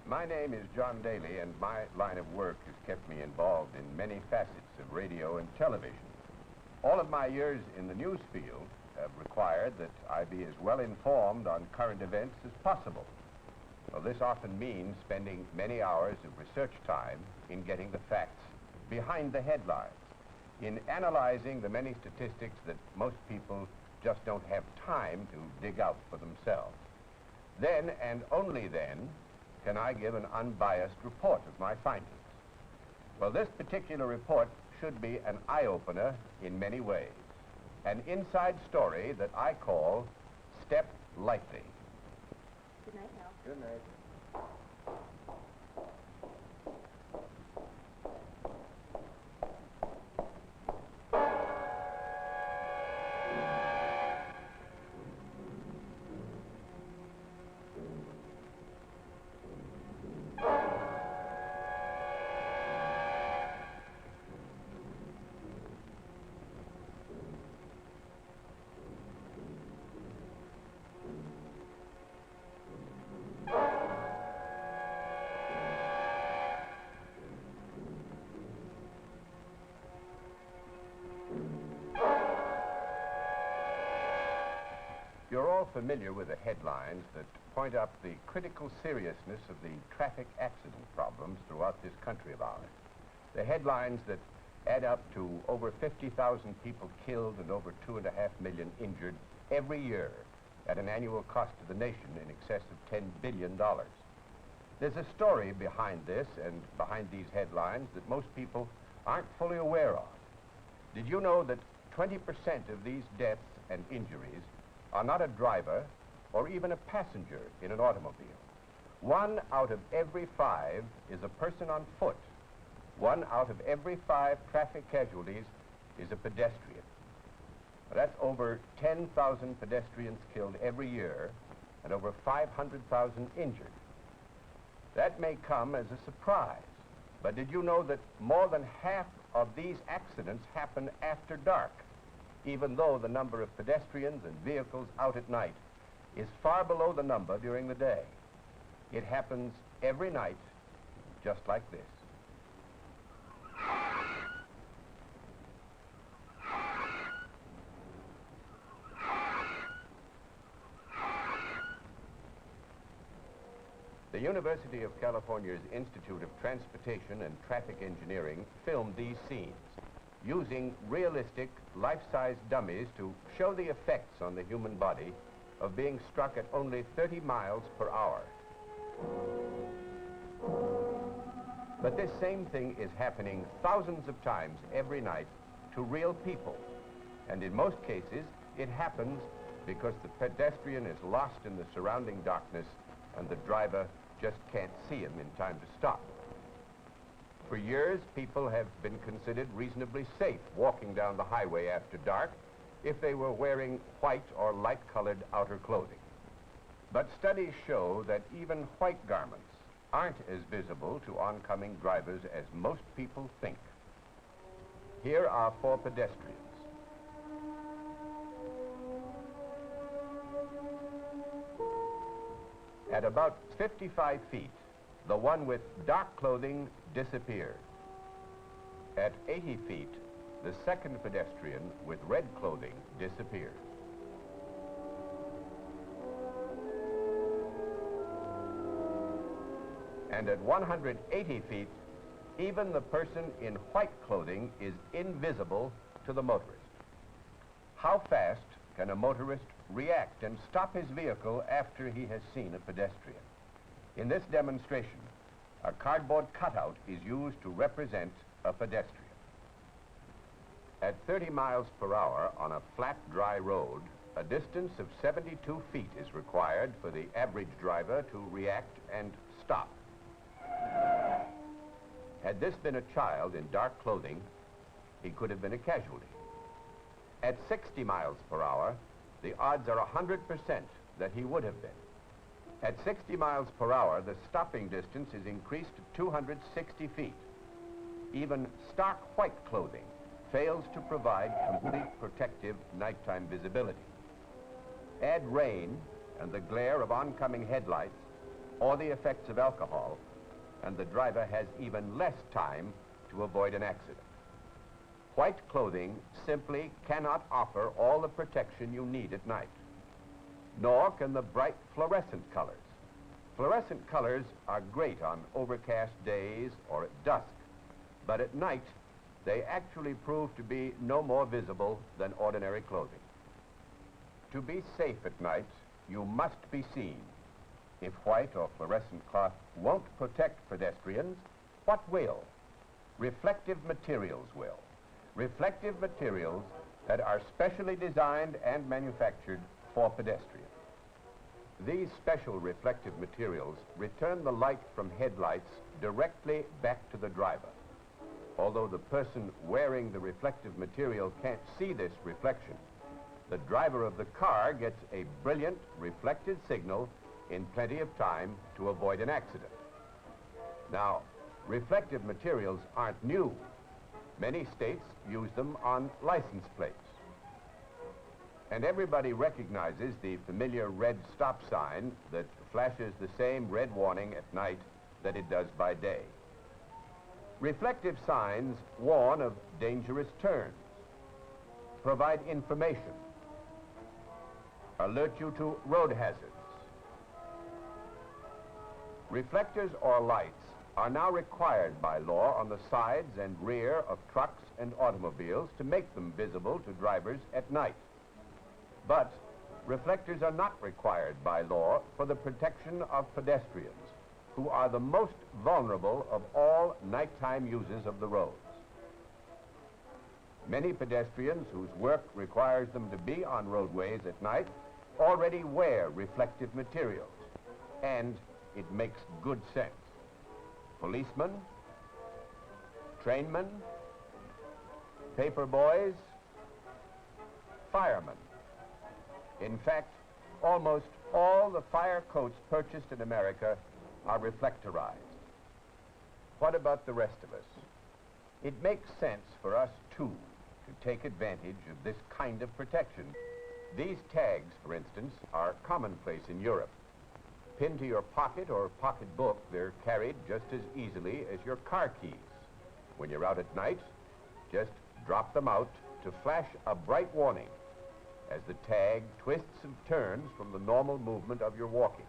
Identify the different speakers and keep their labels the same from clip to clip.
Speaker 1: My name is John Daly, and my line of work has kept me involved in many facets of radio and television. All of my years in the news field have required that I be as well informed on current events as possible. Well, this often means spending many hours of research time in getting the facts behind the headlines, in analyzing the many statistics that most people just don't have time to dig out for themselves. Then, and only then, can I give an unbiased report of my findings. Well, this particular report should be an eye-opener in many ways. An inside story that I call Step Lightly.
Speaker 2: Good night, Hal.
Speaker 1: Good night. You're all familiar with the headlines that point up the critical seriousness of the traffic accident problems throughout this country of ours. The headlines that add up to over 50,000 people killed and over 2.5 million injured every year at an annual cost to the nation in excess of $10 billion. There's a story behind this and behind these headlines that most people aren't fully aware of. Did you know that 20% of these deaths and injuries are not a driver or even a passenger in an automobile? 1 out of every 5 is a person on foot. 1 out of every 5 traffic casualties is a pedestrian. That's over 10,000 pedestrians killed every year and over 500,000 injured. That may come as a surprise, but did you know that more than half of these accidents happen after dark, even though the number of pedestrians and vehicles out at night is far below the number during the day? It happens every night, just like this. The University of California's Institute of Transportation and Traffic Engineering filmed these scenes, using realistic, life-size dummies to show the effects on the human body of being struck at only 30 miles per hour. But this same thing is happening thousands of times every night to real people. And in most cases, it happens because the pedestrian is lost in the surrounding darkness and the driver just can't see him in time to stop. For years, people have been considered reasonably safe walking down the highway after dark if they were wearing white or light-colored outer clothing. But studies show that even white garments aren't as visible to oncoming drivers as most people think. Here are 4 pedestrians. At about 55 feet, the one with dark clothing disappears. At 80 feet, the second pedestrian with red clothing disappears. And at 180 feet, even the person in white clothing is invisible to the motorist. How fast can a motorist react and stop his vehicle after he has seen a pedestrian? In this demonstration, a cardboard cutout is used to represent a pedestrian. At 30 miles per hour on a flat, dry road, a distance of 72 feet is required for the average driver to react and stop. Had this been a child in dark clothing, he could have been a casualty. At 60 miles per hour, the odds are 100% that he would have been. At 60 miles per hour, the stopping distance is increased to 260 feet. Even stark white clothing fails to provide complete protective nighttime visibility. Add rain and the glare of oncoming headlights, or the effects of alcohol, and the driver has even less time to avoid an accident. White clothing simply cannot offer all the protection you need at night, nor can the bright fluorescent colors. Fluorescent colors are great on overcast days or at dusk, but at night, they actually prove to be no more visible than ordinary clothing. To be safe at night, you must be seen. If white or fluorescent cloth won't protect pedestrians, what will? Reflective materials will. Reflective materials that are specially designed and manufactured for pedestrians. These special reflective materials return the light from headlights directly back to the driver. Although the person wearing the reflective material can't see this reflection, the driver of the car gets a brilliant reflected signal in plenty of time to avoid an accident. Now, reflective materials aren't new. Many states use them on license plates. And everybody recognizes the familiar red stop sign that flashes the same red warning at night that it does by day. Reflective signs warn of dangerous turns, provide information, alert you to road hazards. Reflectors or lights are now required by law on the sides and rear of trucks and automobiles to make them visible to drivers at night. But reflectors are not required by law for the protection of pedestrians, who are the most vulnerable of all nighttime users of the roads. Many pedestrians whose work requires them to be on roadways at night already wear reflective materials, and it makes good sense. Policemen, trainmen, paper boys, firemen. In fact, almost all the fire coats purchased in America are reflectorized. What about the rest of us? It makes sense for us, too, to take advantage of this kind of protection. These tags, for instance, are commonplace in Europe. Pinned to your pocket or pocketbook, they're carried just as easily as your car keys. When you're out at night, just drop them out to flash a bright warning as the tag twists and turns from the normal movement of your walking.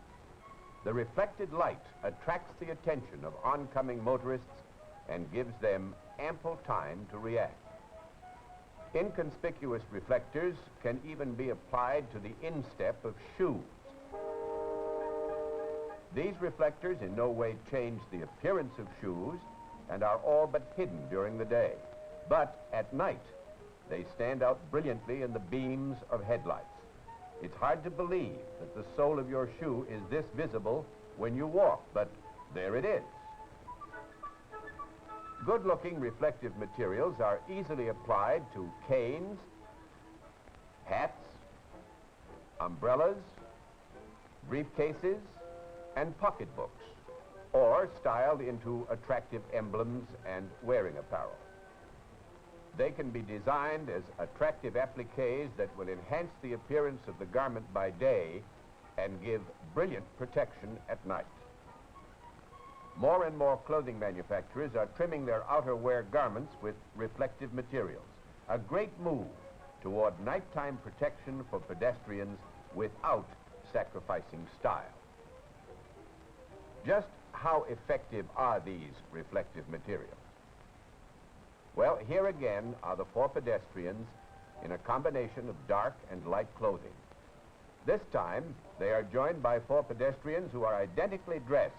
Speaker 1: The reflected light attracts the attention of oncoming motorists and gives them ample time to react. Inconspicuous reflectors can even be applied to the instep of shoes. These reflectors in no way change the appearance of shoes and are all but hidden during the day. But at night, they stand out brilliantly in the beams of headlights. It's hard to believe that the sole of your shoe is this visible when you walk, but there it is. Good-looking reflective materials are easily applied to canes, hats, umbrellas, briefcases, and pocketbooks, or styled into attractive emblems and wearing apparel. They can be designed as attractive appliques that will enhance the appearance of the garment by day and give brilliant protection at night. More and more clothing manufacturers are trimming their outerwear garments with reflective materials, a great move toward nighttime protection for pedestrians without sacrificing style. Just how effective are these reflective materials? Well, here again are the four pedestrians in a combination of dark and light clothing. This time, they are joined by four pedestrians who are identically dressed,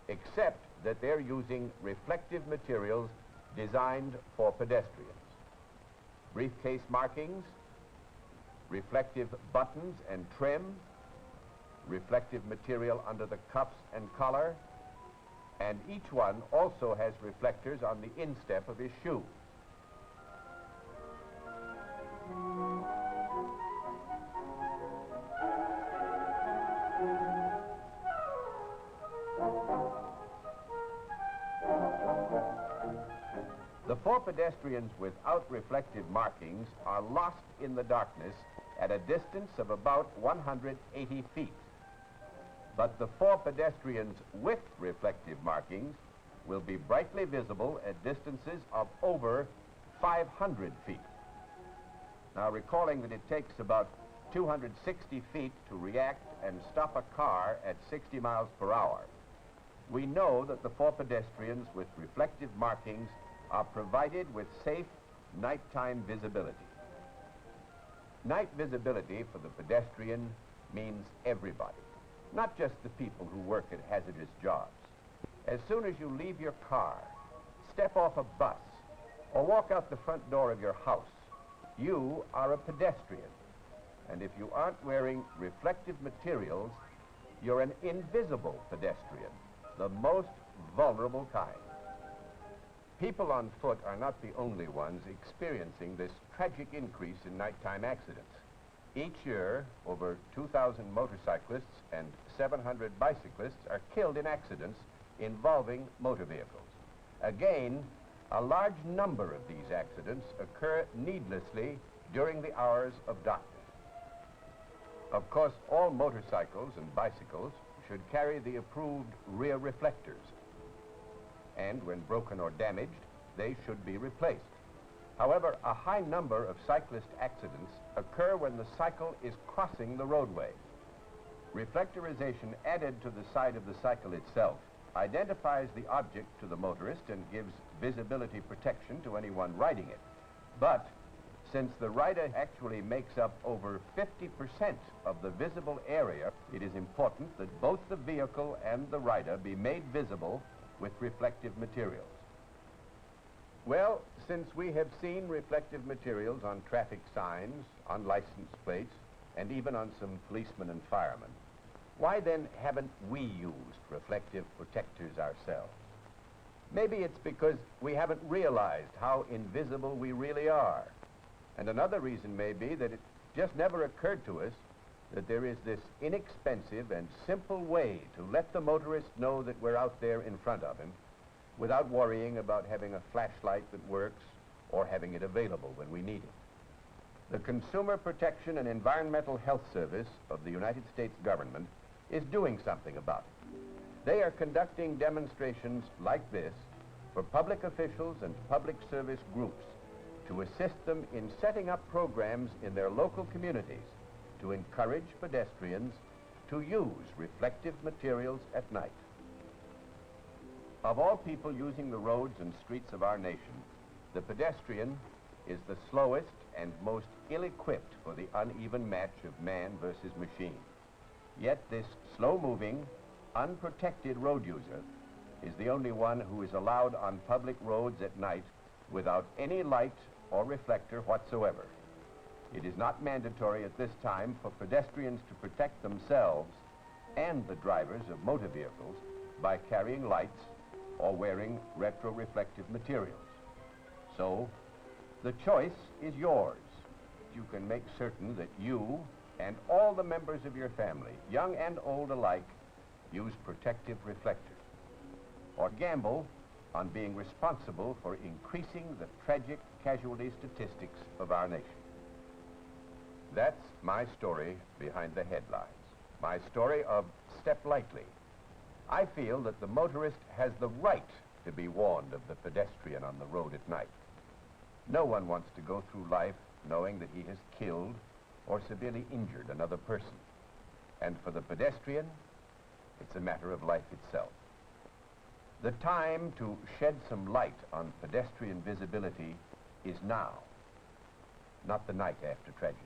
Speaker 1: except that they're using reflective materials designed for pedestrians. Briefcase markings, reflective buttons and trim, reflective material under the cuffs and collar, and each one also has reflectors on the instep of his shoe. The four pedestrians without reflective markings are lost in the darkness at a distance of about 180 feet. But the 4 pedestrians with reflective markings will be brightly visible at distances of over 500 feet. Now, recalling that it takes about 260 feet to react and stop a car at 60 miles per hour, we know that the 4 pedestrians with reflective markings are provided with safe nighttime visibility. Night visibility for the pedestrian means everybody, not just the people who work at hazardous jobs. As soon as you leave your car, step off a bus, or walk out the front door of your house, you are a pedestrian. And if you aren't wearing reflective materials, you're an invisible pedestrian, the most vulnerable kind. People on foot are not the only ones experiencing this tragic increase in nighttime accidents. Each year, over 2,000 motorcyclists and 700 bicyclists are killed in accidents involving motor vehicles. Again, a large number of these accidents occur needlessly during the hours of darkness. Of course, all motorcycles and bicycles should carry the approved rear reflectors, and when broken or damaged, they should be replaced. However, a high number of cyclist accidents occur when the cycle is crossing the roadway. Reflectorization added to the side of the cycle itself identifies the object to the motorist and gives visibility protection to anyone riding it. But since the rider actually makes up over 50% of the visible area, it is important that both the vehicle and the rider be made visible with reflective materials. Well, since we have seen reflective materials on traffic signs, on license plates, and even on some policemen and firemen, why then haven't we used reflective protectors ourselves? Maybe it's because we haven't realized how invisible we really are. And another reason may be that it just never occurred to us that there is this inexpensive and simple way to let the motorist know that we're out there in front of him without worrying about having a flashlight that works or having it available when we need it. The Consumer Protection and Environmental Health Service of the United States government is doing something about it. They are conducting demonstrations like this for public officials and public service groups to assist them in setting up programs in their local communities to encourage pedestrians to use reflective materials at night. Of all people using the roads and streets of our nation, the pedestrian is the slowest and most ill-equipped for the uneven match of man versus machine. Yet this slow-moving, unprotected road user is the only one who is allowed on public roads at night without any light or reflector whatsoever. It is not mandatory at this time for pedestrians to protect themselves and the drivers of motor vehicles by carrying lights or wearing retroreflective materials. So, the choice is yours. You can make certain that you and all the members of your family, young and old alike, use protective reflectors, or gamble on being responsible for increasing the tragic casualty statistics of our nation. That's my story behind the headlines, my story of Step Lightly. I feel that the motorist has the right to be warned of the pedestrian on the road at night. No one wants to go through life knowing that he has killed or severely injured another person. And for the pedestrian, it's a matter of life itself. The time to shed some light on pedestrian visibility is now, not the night after tragedy.